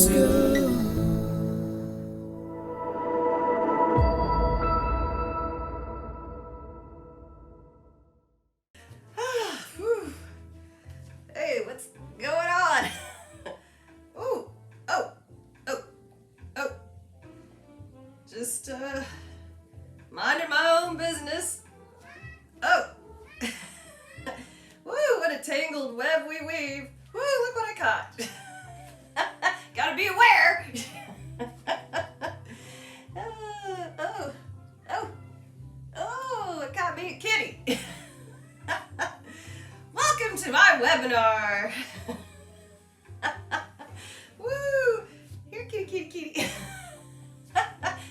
feels good. Whew. Hey, what's going on? Ooh, oh, oh, oh. Just minding my own business. Oh. Woo, what a tangled web we weave. Woo, look what I caught. Gotta be aware. Oh, oh, oh, it caught me a kitty. Welcome to my webinar. Woo, here, kitty, kitty, kitty.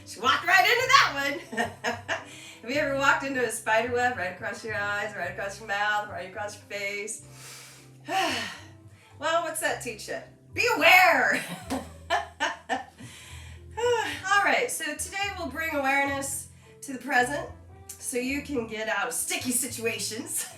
She walked right into that one. Have you ever walked into a spider web right across your eyes, right across your mouth, right across your face? Well, what's that teach you? Be aware. All right, so today we'll bring awareness to the present so you can get out of sticky situations.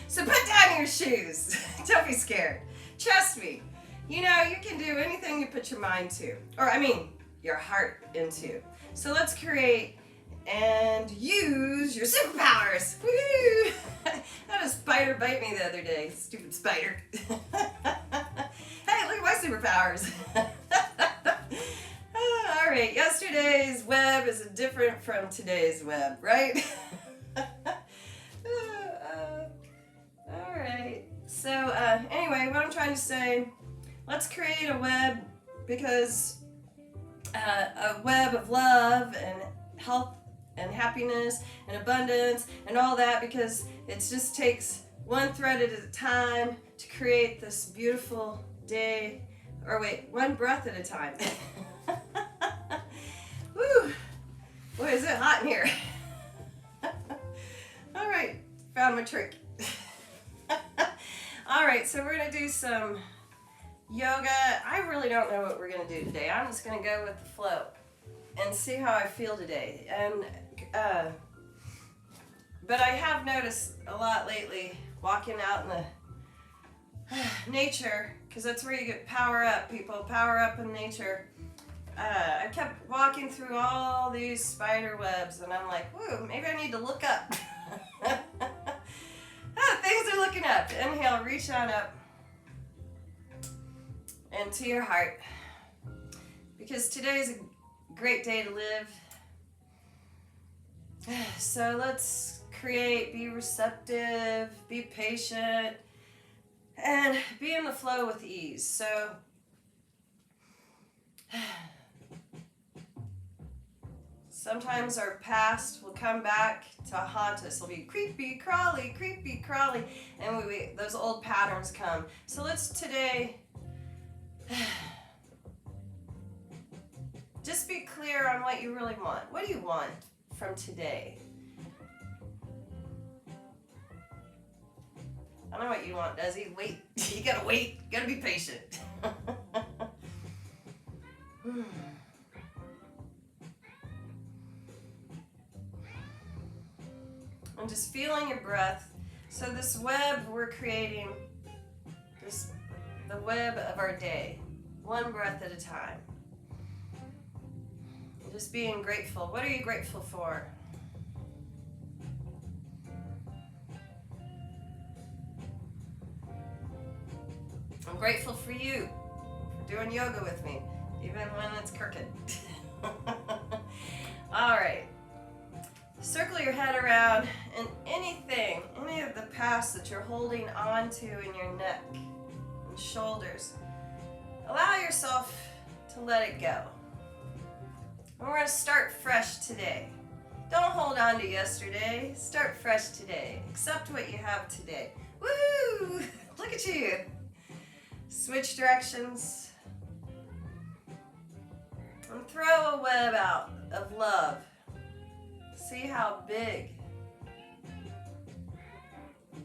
So put down your shoes. Don't be scared. Trust me. You know, you can do anything you put your mind to. Or, I mean, your heart into. So let's create and use your superpowers. Woo! Had a spider bite me the other day. Stupid spider. Hey, look at my superpowers. All right, yesterday's web is different from today's web, right? All right. So anyway, what I'm trying to say, let's create a web because a web of love and health and happiness and abundance and all that, because it just takes one thread at a time to create this beautiful day, or wait, one breath at a time. Woo! Boy, is it hot in here. All right, found my trick. All right, so we're gonna do some yoga. I really don't know what we're gonna do today. I'm just gonna go with the flow and see how I feel today. And but I have noticed a lot lately walking out in the nature, because that's where you get power up, people. Power up in nature. I kept walking through all these spider webs, and I'm like, whoa, maybe I need to look up. Things are looking up. Inhale, reach on up into your heart, because today is a great day to live. So let's create, be receptive, be patient, and be in the flow with ease. So sometimes our past will come back to haunt us. It'll be creepy crawly, and those old patterns come. So let's today just be clear on what you really want. What do you want from today? I don't know what you want, does he? Wait. You gotta wait. You gotta be patient. And just feeling your breath. So this web we're creating, the web of our day, one breath at a time. And just being grateful. What are you grateful for? I'm grateful for you, for doing yoga with me, even when it's crooked. All right. Circle your head around, and any of the past that you're holding on to in your neck and shoulders, allow yourself to let it go. And we're going to start fresh today. Don't hold on to yesterday. Start fresh today. Accept what you have today. Woo! Look at you. Switch directions. And throw a web out of love. See how big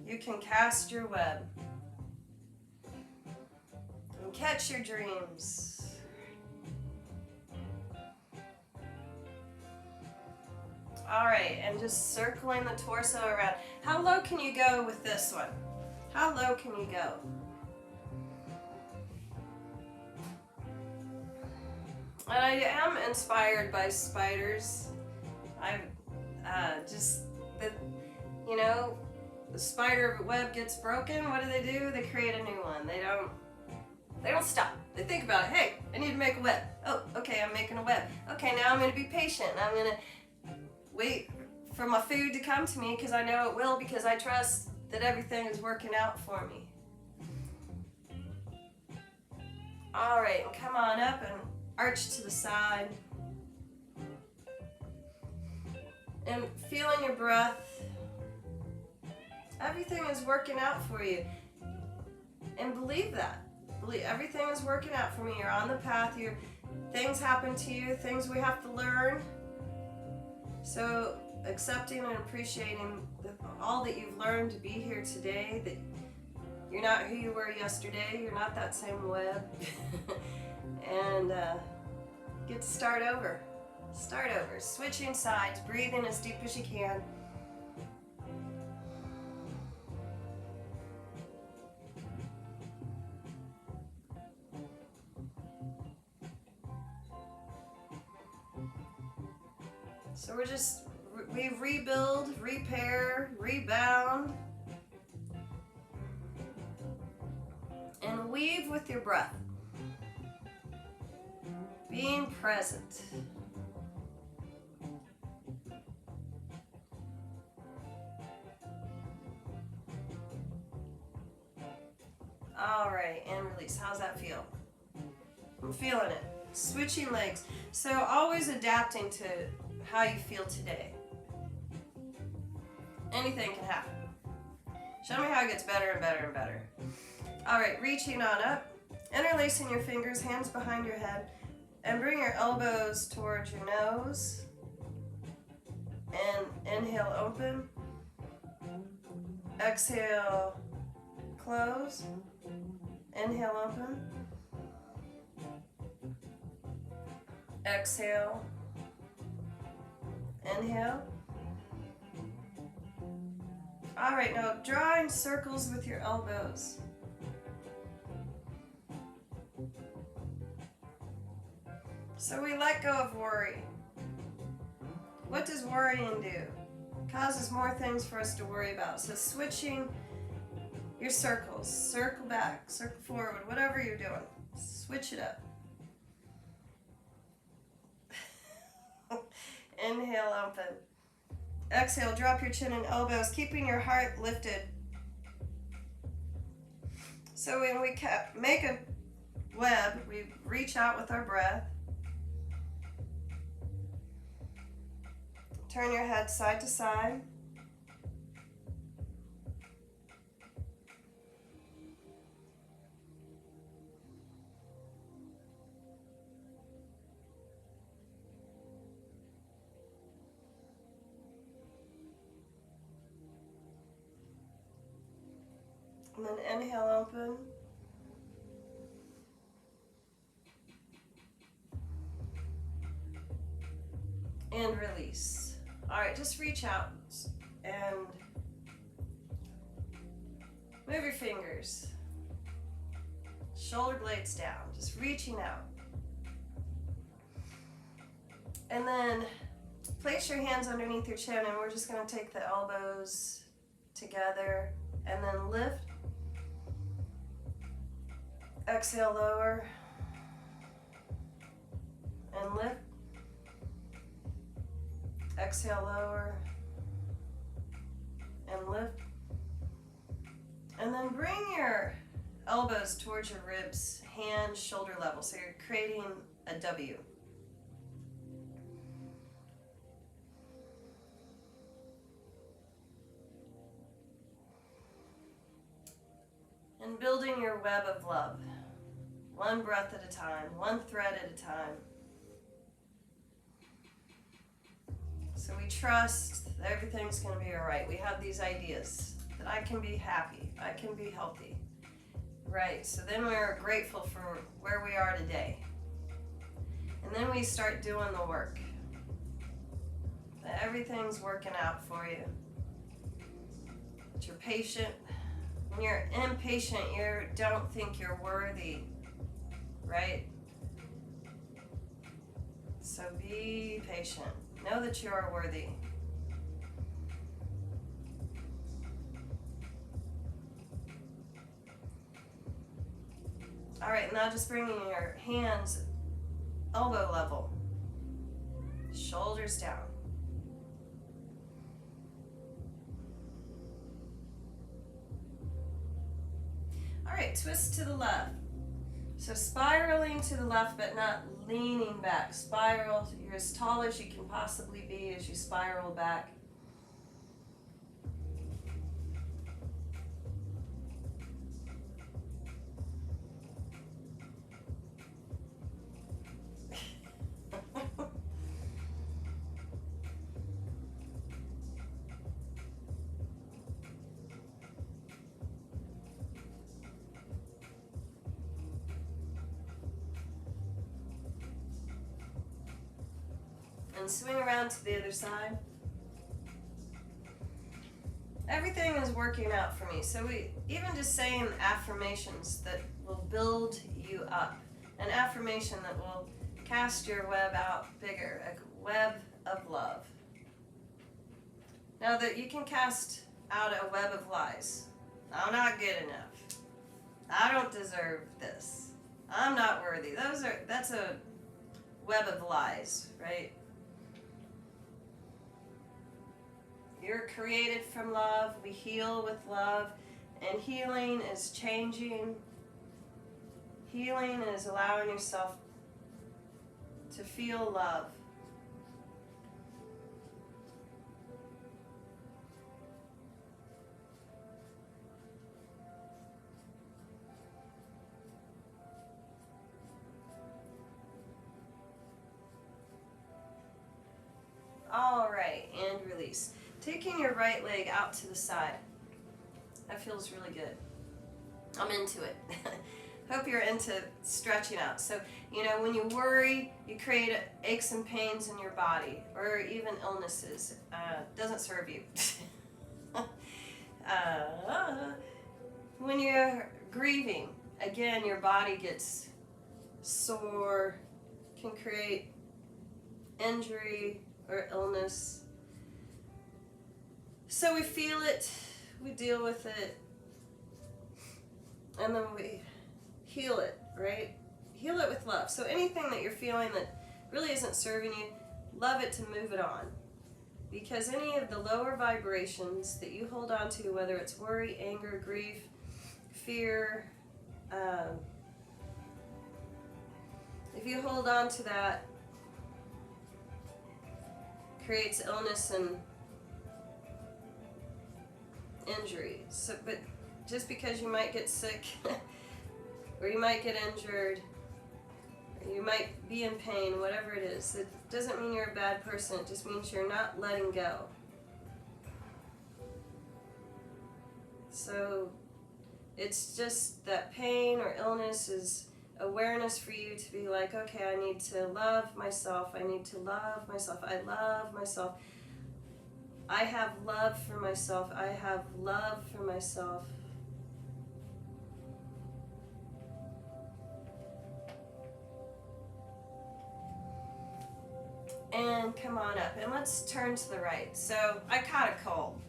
you can cast your web and catch your dreams. All right, and just circling the torso around. How low can you go with this one? How low can you go? And I am inspired by spiders. I just, the, you know, the spider web gets broken. What do? They create a new one. They don't stop. They think about it. Hey, I need to make a web. Oh, okay, I'm making a web. Okay, now I'm going to be patient. I'm going to wait for my food to come to me because I know it will, because I trust that everything is working out for me. All right, and come on up and arch to the side. And feeling your breath. Everything is working out for you. And believe that. Believe everything is working out for me. You're on the path. Things happen to you, things we have to learn. So accepting and appreciating all that you've learned to be here today, that you're not who you were yesterday, you're not that same web. And get to start over. Start over. Switching sides, breathing as deep as you can. So we rebuild, repair, rebound, and weave with your breath. Being present. All right, and release. How's that feel? I'm feeling it. Switching legs. So always adapting to how you feel today. Anything can happen. Show me how it gets better and better and better. All right, reaching on up, interlacing your fingers, hands behind your head, and bring your elbows towards your nose. And inhale, open. Exhale, close. Inhale, open. Exhale. Inhale. All right, now drawing circles with your elbows. So we let go of worry. What does worrying do? It causes more things for us to worry about. So switching your circles, circle back, circle forward, whatever you're doing, switch it up. Inhale, open. Exhale, drop your chin and elbows, keeping your heart lifted. So when we make a web, we reach out with our breath. Turn your head side to side. And then inhale, open. And release. All right, just reach out and move your fingers. Shoulder blades down, just reaching out. And then place your hands underneath your chin, and we're just going to take the elbows together and then lift. Exhale, lower, and lift. Exhale, lower, and lift. And then bring your elbows towards your ribs, hands shoulder level, so you're creating a W. And building your web of love, one breath at a time, one thread at a time. So we trust that everything's going to be all right. We have these ideas that I can be happy, I can be healthy. Right, so then we're grateful for where we are today. And then we start doing the work. That everything's working out for you. That you're patient. When you're impatient, you don't think you're worthy, right? So be patient. Know that you are worthy. All right, now just bringing your hands elbow level, shoulders down. All right, twist to the left. So spiraling to the left, but not leaning back. Spiral, you're as tall as you can possibly be as you spiral back. And swing around to the other side. Everything is working out for me. So we even just saying affirmations that will build you up. An affirmation that will cast your web out bigger, a web of love. Now that you can cast out a web of lies. I'm not good enough. I don't deserve this. I'm not worthy. That's a web of lies, right? You're created from love. We heal with love. And healing is changing. Healing is allowing yourself to feel love. All right, and release. Taking your right leg out to the side. That feels really good. I'm into it. Hope you're into stretching out. So, when you worry, you create aches and pains in your body, or even illnesses. Doesn't serve you. When you're grieving, again, your body gets sore, can create injury or illness. So we feel it, we deal with it, and then we heal it, right? Heal it with love. So anything that you're feeling that really isn't serving you, love it to move it on. Because any of the lower vibrations that you hold on to, whether it's worry, anger, grief, fear, if you hold on to that, creates illness and injury. So, but just because you might get sick, or you might get injured, or you might be in pain, whatever it is, it doesn't mean you're a bad person. It just means you're not letting go. So it's just that pain or illness is awareness for you to be like, okay, I need to love myself. I need to love myself. I love myself. I have love for myself. I have love for myself. And come on up, and let's turn to the right. So I caught a cold,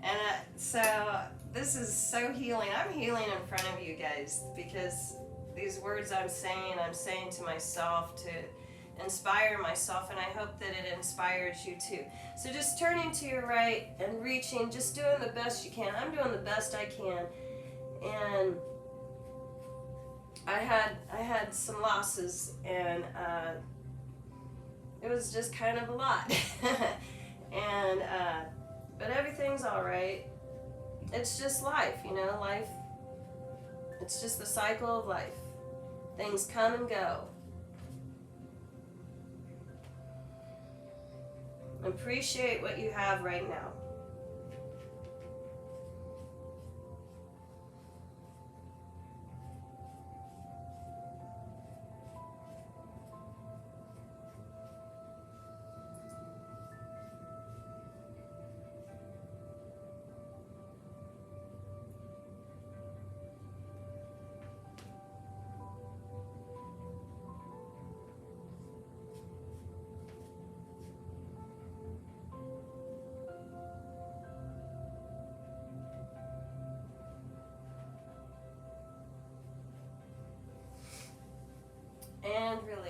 and so this is so healing. I'm healing in front of you guys because these words I'm saying to myself to inspire myself, and I hope that it inspires you too. So just turning to your right and reaching, just doing the best you can. I'm doing the best I can, and I had some losses, and it was just kind of a lot. And but everything's all right. It's just life, life. It's just the cycle of life. Things come and go. Appreciate what you have right now.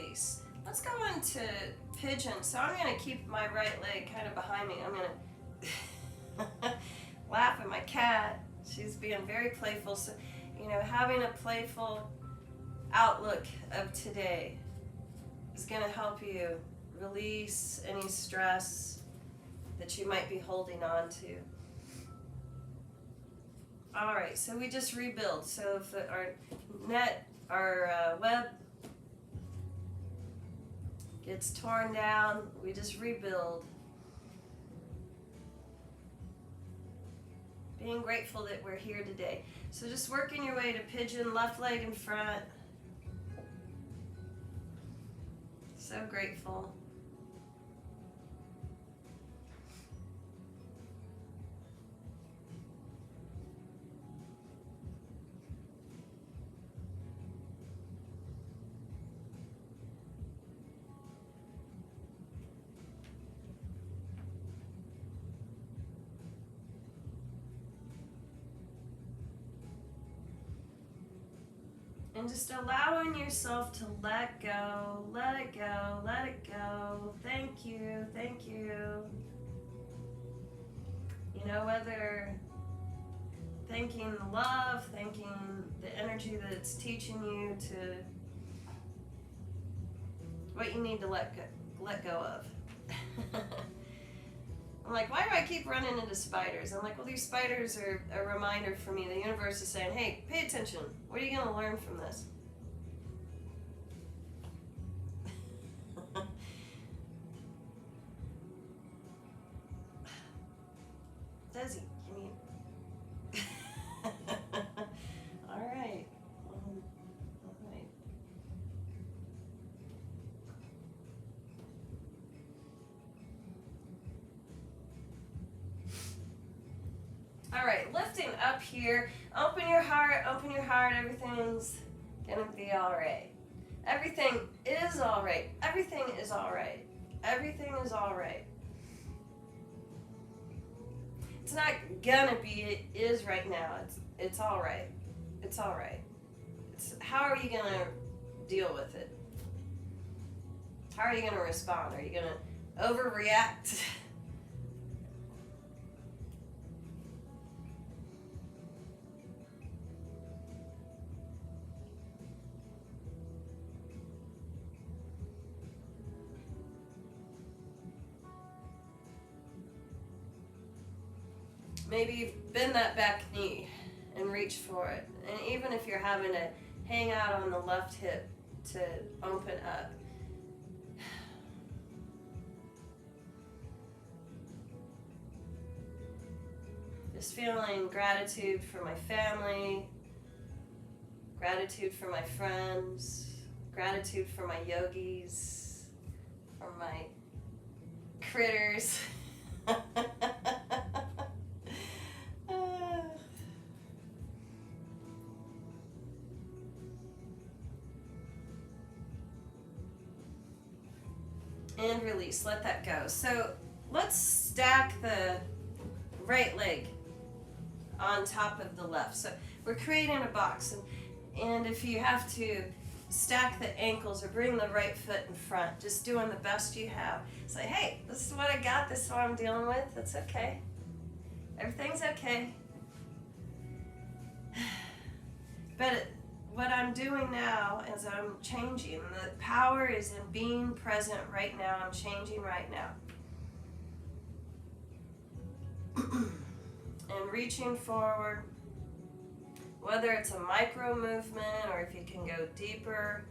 release. Let's go into pigeon. So I'm going to keep my right leg kind of behind me. I'm going to laugh at my cat. She's being very playful. So, having a playful outlook of today is going to help you release any stress that you might be holding on to. All right, so we just rebuild. So if our web gets torn down, we just rebuild. Being grateful that we're here today. So just working your way to pigeon, left leg in front. So grateful. And just allowing yourself to let go, let it go, let it go. Thank you, thank you. Whether thanking the love, thanking the energy that it's teaching you to what you need to let go of. I'm like, why do I keep running into spiders? I'm like, well, these spiders are a reminder for me. The universe is saying, hey, pay attention. What are you going to learn from this? Desi, can you? All right. All right. All right, lifting up here. Open your heart, everything's gonna be all right. Everything is all right. Everything is all right. Everything is all right. It's not gonna be, it is right now. It's all right. It's all right. How are you gonna deal with it? How are you gonna respond? Are you gonna overreact? Maybe bend that back knee and reach for it. And even if you're having to hang out on the left hip to open up. Just feeling gratitude for my family, gratitude for my friends, gratitude for my yogis, for my critters. And release, let that go. So let's stack the right leg on top of the left. So we're creating a box, and if you have to stack the ankles or bring the right foot in front, just doing the best you have. Say, hey, this is what I got, this is what I'm dealing with, that's okay. Everything's okay. But what I'm doing now is I'm changing. The power is in being present right now. I'm changing right now. And reaching forward, whether it's a micro movement or if you can go deeper.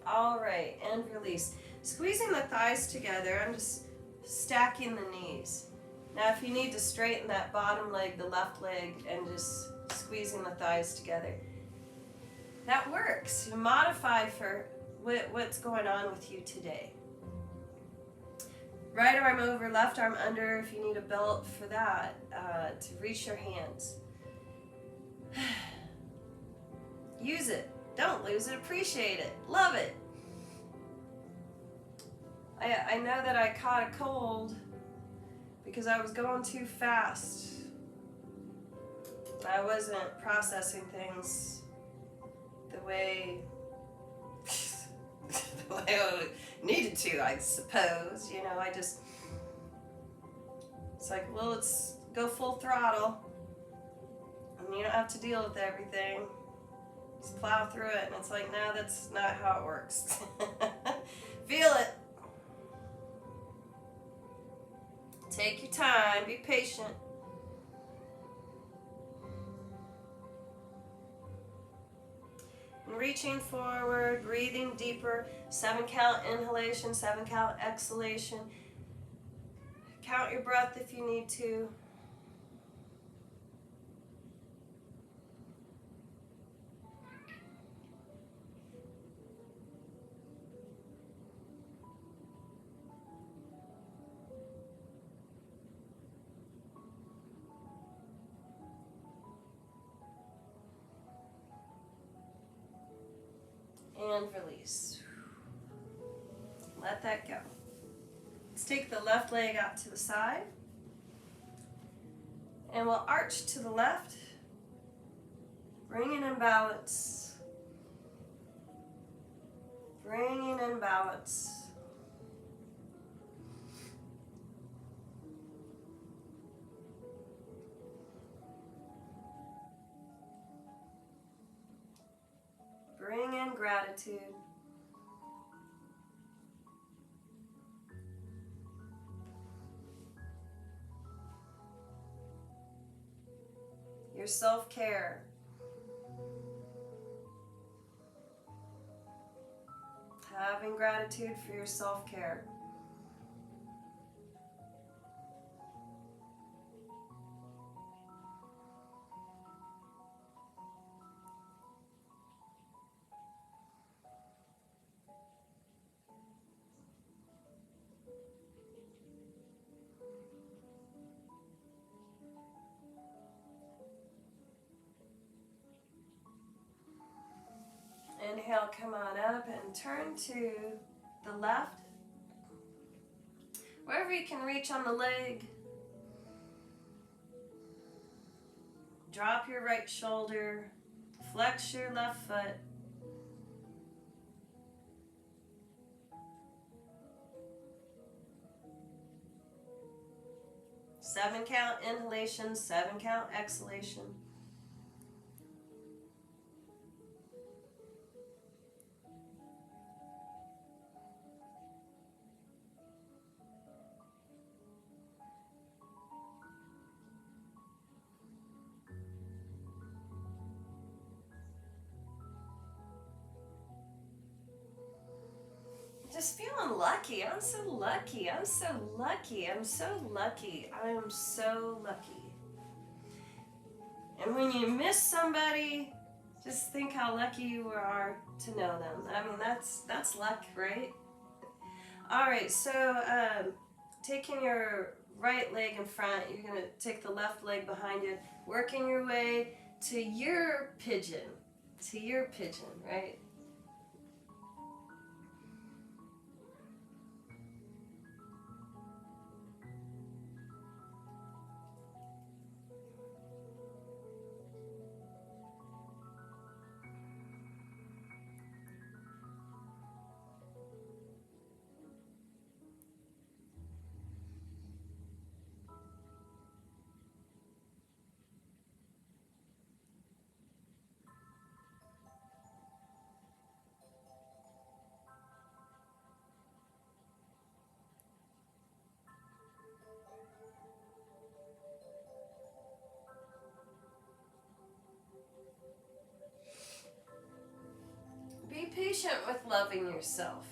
All right, and release. Squeezing the thighs together, I'm just stacking the knees. Now if you need to straighten that bottom leg, the left leg, and just squeezing the thighs together, that works. You modify for what's going on with you today. Right arm over, left arm under if you need a belt for that, to reach your hands. Use it. Don't lose it. Appreciate it. Love it. I know that I caught a cold because I was going too fast. I wasn't processing things the way I needed to, I suppose. You know, it's like, well, let's go full throttle. And you don't have to deal with everything. Just plow through it. And it's like, no, that's not how it works. Feel it. Take your time. Be patient. And reaching forward, breathing deeper. 7 count inhalation, 7 count exhalation. Count your breath if you need to. And release. Let that go. Let's take the left leg out to the side. And we'll arch to the left. Bringing in balance. Bringing in balance. Bring in gratitude. Your self-care. Having gratitude for your self-care. Inhale, come on up and turn to the left. Wherever you can reach on the leg. Drop your right shoulder. Flex your left foot. Seven count inhalation, 7 count exhalation. Just feeling lucky. I'm so lucky. I'm so lucky. I'm so lucky. I am so lucky. And when you miss somebody, just think how lucky you are to know them. I mean, that's luck, right? All right, so taking your right leg in front, you're going to take the left leg behind you, working your way to your pigeon, right? Be patient with loving yourself.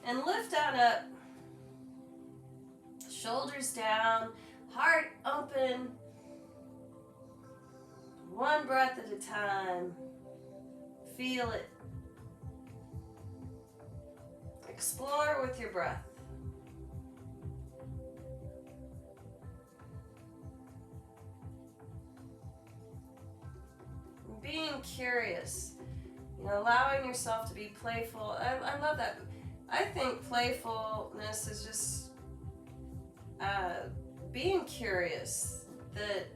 And lift on up. Shoulders down, heart open. One breath at a time. Feel it. Explore with your breath. Being curious, allowing yourself to be playful. I love that. I think playfulness is just being curious, that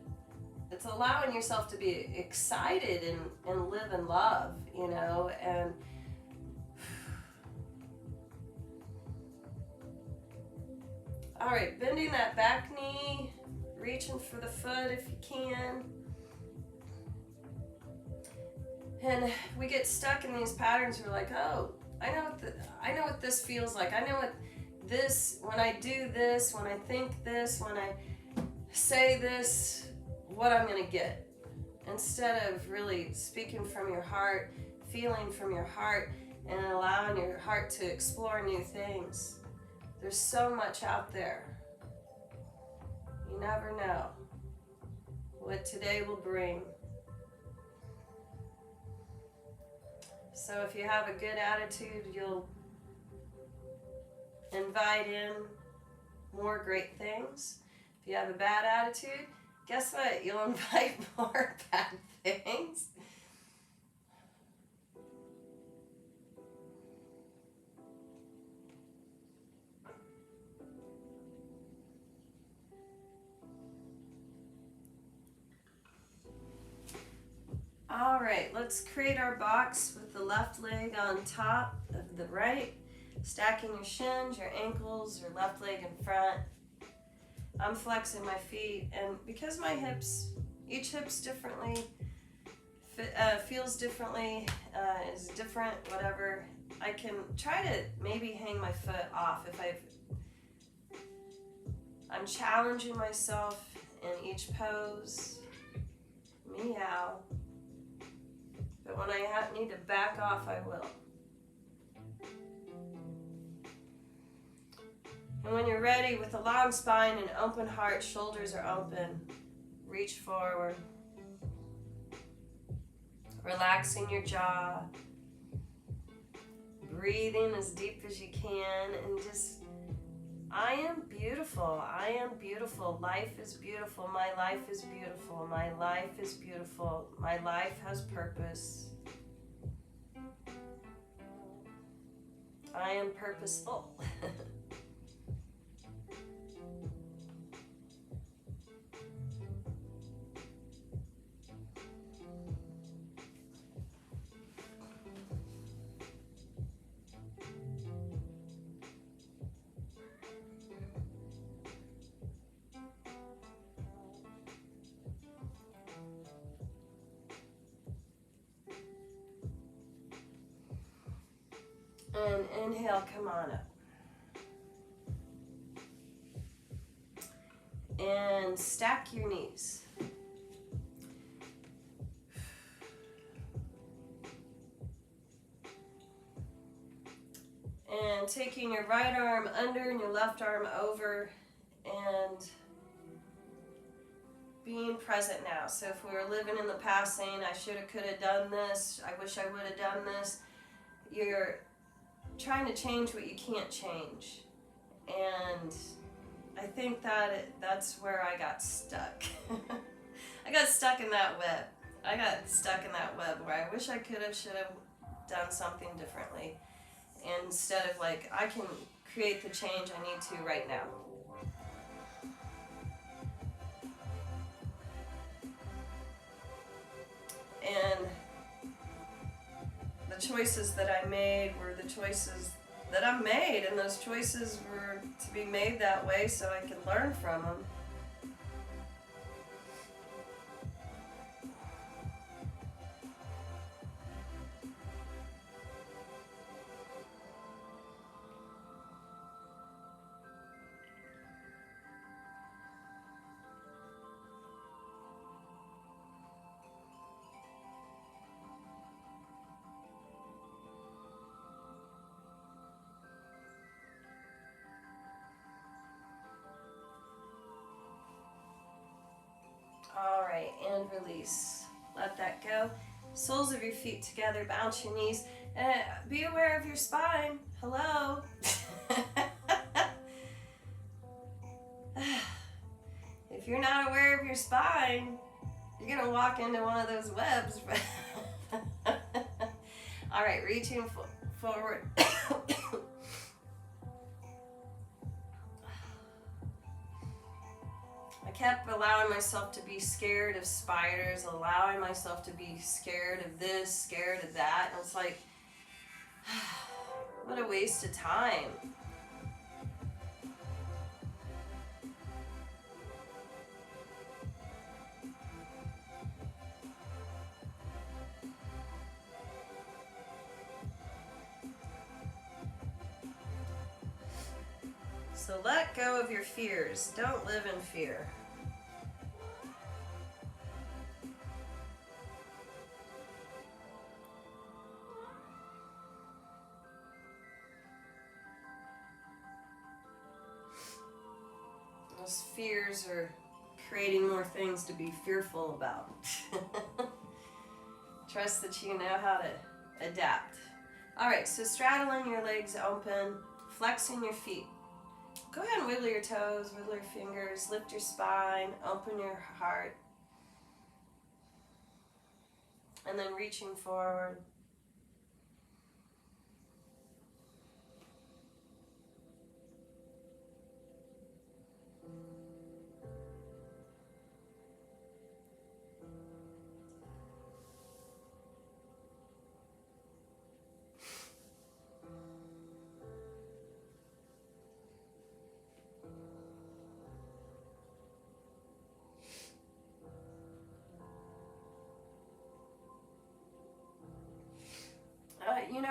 it's allowing yourself to be excited and live in love, and all right, bending that back knee, reaching for the foot if you can. And we get stuck in these patterns. We're like, oh, I know what this feels like. I know what this, when I do this, when I think this, when I say this, what I'm going to get. Instead of really speaking from your heart, feeling from your heart, and allowing your heart to explore new things. There's so much out there. You never know what today will bring. So if you have a good attitude, you'll invite in more great things. If you have a bad attitude, guess what? You'll invite more bad things. All right, let's create our box with the left leg on top of the right, stacking your shins, your ankles, your left leg in front. I'm flexing my feet, and because my hips, each hip's differently, feels differently, is different, whatever, I can try to maybe hang my foot off if I'm challenging myself in each pose. Meow. But when I need to back off, I will. And when you're ready, with a long spine and open heart, shoulders are open, reach forward. Relaxing your jaw. Breathing as deep as you can, and just, I am beautiful. I am beautiful. Life is beautiful. My life is beautiful. My life is beautiful. My life has purpose. I am purposeful. And inhale, come on up. And stack your knees. And taking your right arm under and your left arm over, and being present now. So if we were living in the past saying, I should have, could have done this, I wish I would have done this, you're trying to change what you can't change. And I think that's where I got stuck. I got stuck in that web. I got stuck in that web where I wish I could have, should have done something differently. Instead of like, I can create the change I need to right now. And the choices that I made were the choices that I made, and those choices were to be made that way so I could learn from them. All right, and release. Let that go. Soles of your feet together, bounce your knees, and be aware of your spine. Hello. If you're not aware of your spine, you're gonna walk into one of those webs. All right, reaching forward. I kept allowing myself to be scared of spiders, allowing myself to be scared of this, scared of that. And it's like, what a waste of time. So let go of your fears. Don't live in fear. Those fears are creating more things to be fearful about. Trust that you know how to adapt. All right, so straddling your legs open, flexing your feet. Go ahead and wiggle your toes, wiggle your fingers, lift your spine, open your heart. And then reaching forward.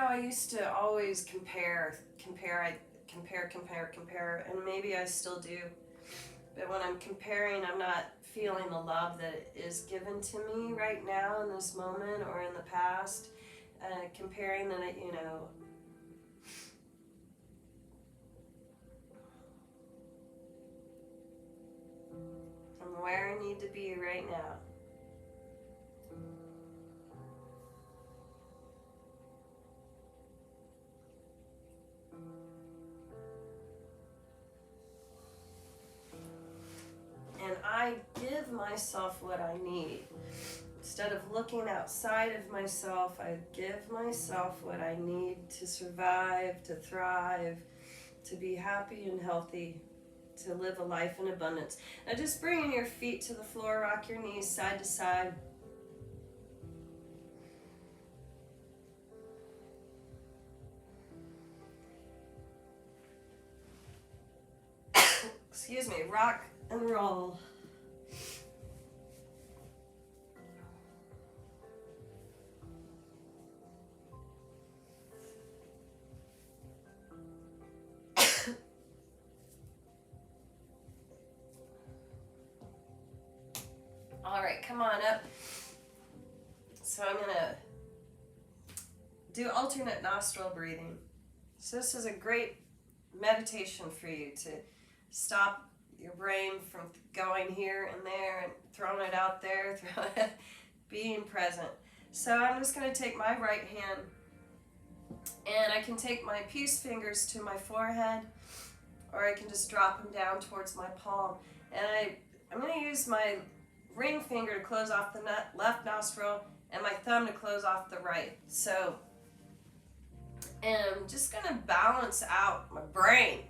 I used to always compare, and maybe I still do. But when I'm comparing, I'm not feeling the love that is given to me right now in this moment or in the past. Comparing that, I'm where I need to be right now. And I give myself what I need. Instead of looking outside of myself, I give myself what I need to survive, to thrive, to be happy and healthy, to live a life in abundance. Now just bringing your feet to the floor, rock your knees side to side. Excuse me, rock and roll. All right, come on up. So I'm gonna do alternate nostril breathing. So this is a great meditation for you to stop your brain from going here and there and throwing it out there, being present. So I'm just going to take my right hand and I can take my peace fingers to my forehead, or I can just drop them down towards my palm. And I'm going to use my ring finger to close off the left nostril and my thumb to close off the right. So, and I'm just going to balance out my brain.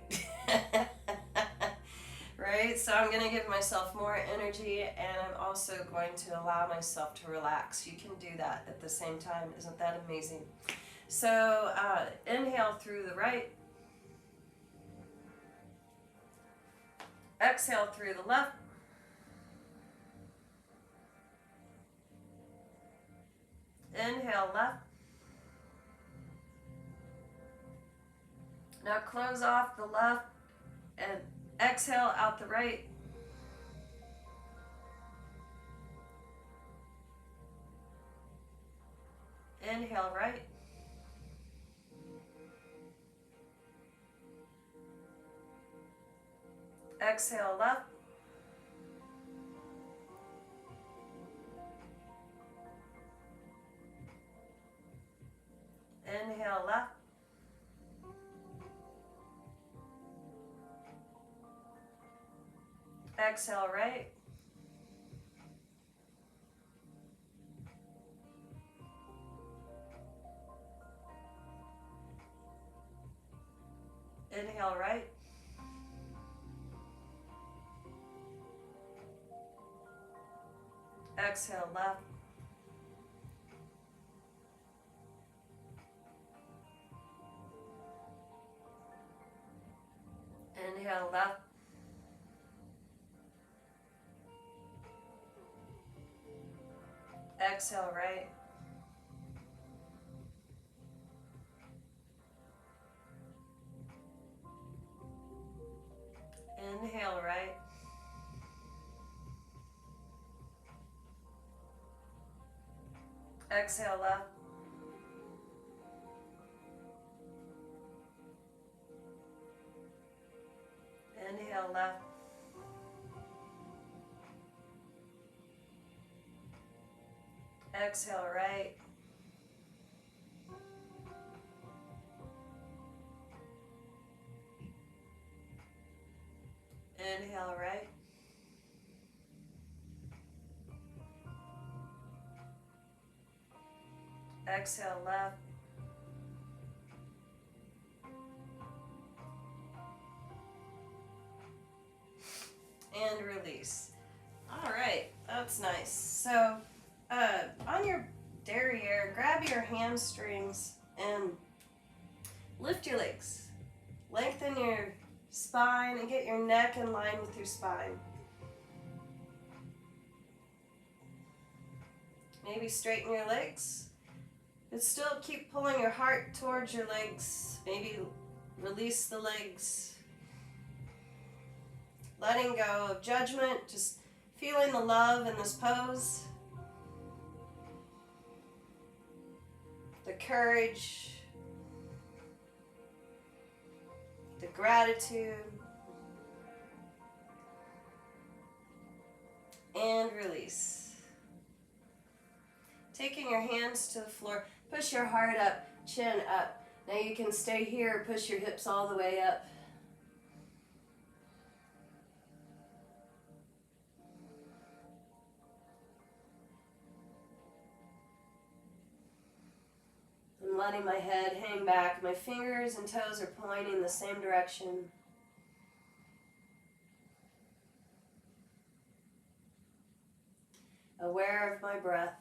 Right? So I'm going to give myself more energy, and I'm also going to allow myself to relax. You can do that at the same time. Isn't that amazing? So inhale through the right. Exhale through the left. Inhale left. Now close off the left and exhale out the right. Inhale right. Exhale left. Inhale left. Exhale right. Inhale right. Exhale left. Inhale left. Exhale right. Inhale right. Exhale left. Inhale left. Exhale right. Inhale right. Exhale left. And release. All right, that's nice. So on your derriere, grab your hamstrings and lift your legs. Lengthen your spine and get your neck in line with your spine. Maybe straighten your legs, but still keep pulling your heart towards your legs. Maybe release the legs. Letting go of judgment, just feeling the love in this pose. The courage, the gratitude, and release. Taking your hands to the floor, push your heart up, chin up. Now you can stay here, push your hips all the way up. I'm letting my head hang back. My fingers and toes are pointing the same direction. Aware of my breath.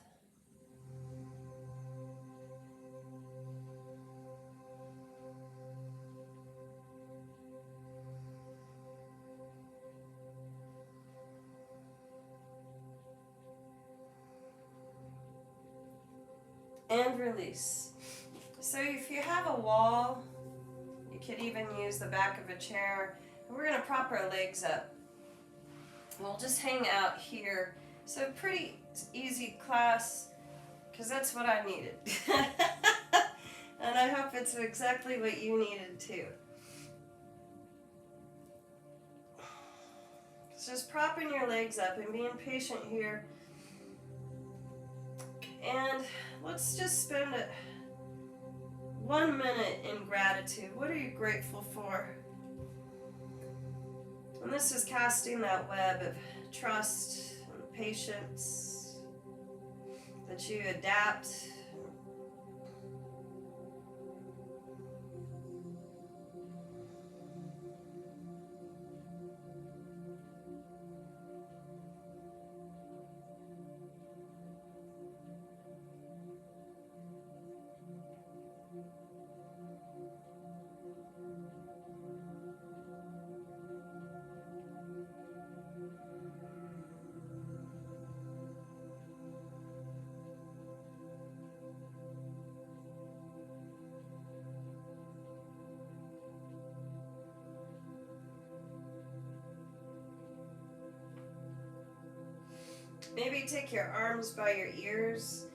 And release. So if you have a wall, you could even use the back of a chair. We're going to prop our legs up. We'll just hang out here. So pretty easy class, because that's what I needed. And I hope it's exactly what you needed too. So just propping your legs up and being patient here. And let's just spend 1 minute in gratitude. What are you grateful for? And this is casting that web of trust and patience, that you adapt. Maybe take your arms by your ears.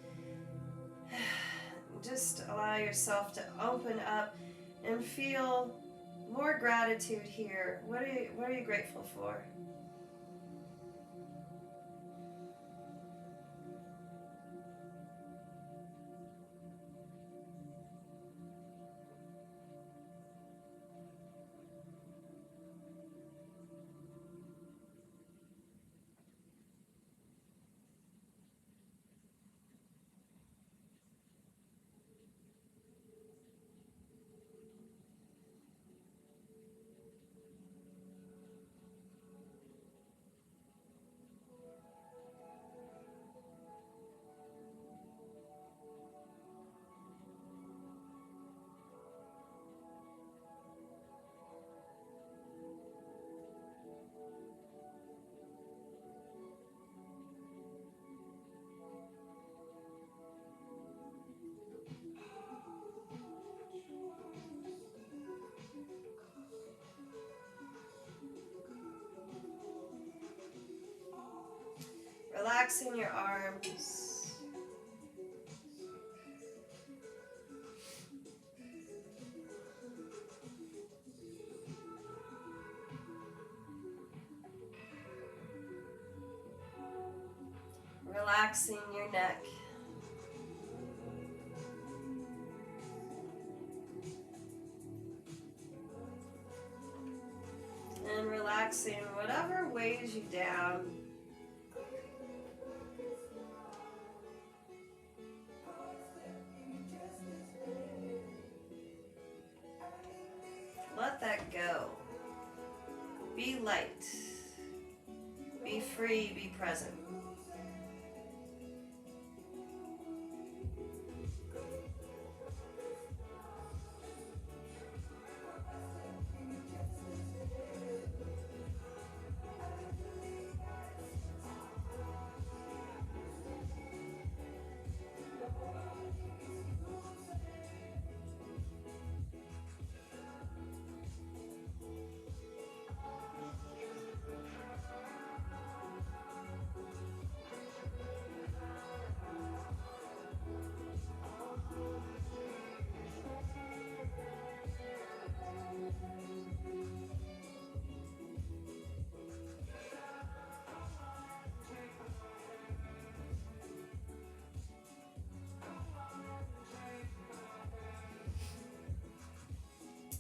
Just allow yourself to open up and feel more gratitude here. What are you grateful for? relaxing your arms. Relaxing your neck. And relaxing whatever weighs you down. Let that go. Be light. Be free, be present.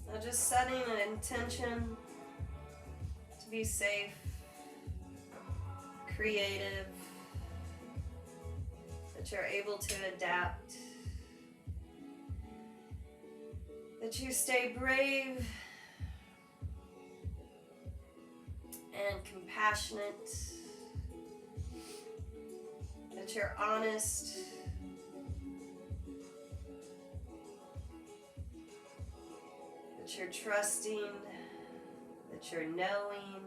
Now just setting an intention to be safe, creative, that you're able to adapt, that you stay brave and compassionate, that you're honest, that you're trusting, that you're knowing,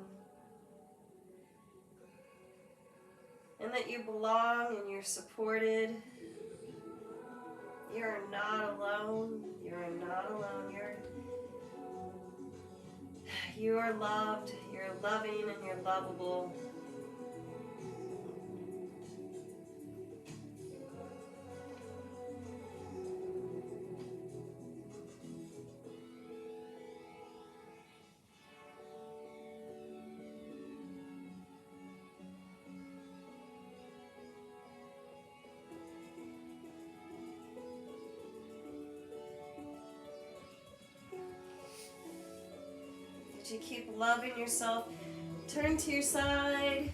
and that you belong and you're supported. You're not alone. You're not alone. You are loved. You're loving and you're lovable. You keep loving yourself. Turn to your side.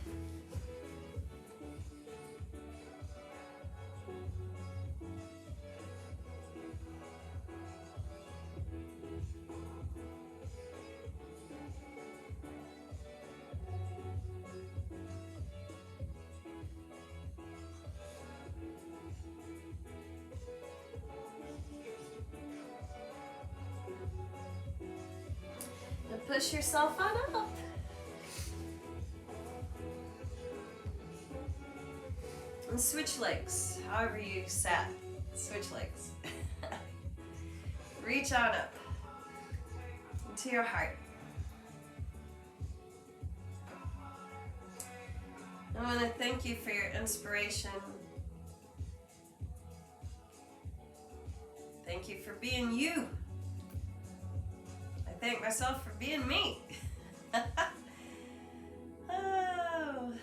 Push yourself on up. And switch legs, however you sat. Switch legs. Reach on up into your heart. I want to thank you for your inspiration. Thank you for being you. I thank myself for being me. Oh.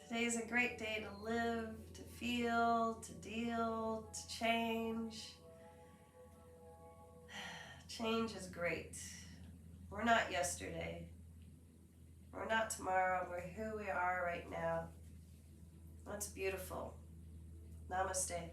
Today's a great day to live, to feel, to deal, to change. Change is great. We're not yesterday. We're not tomorrow. We're who we are right now. That's beautiful. Namaste.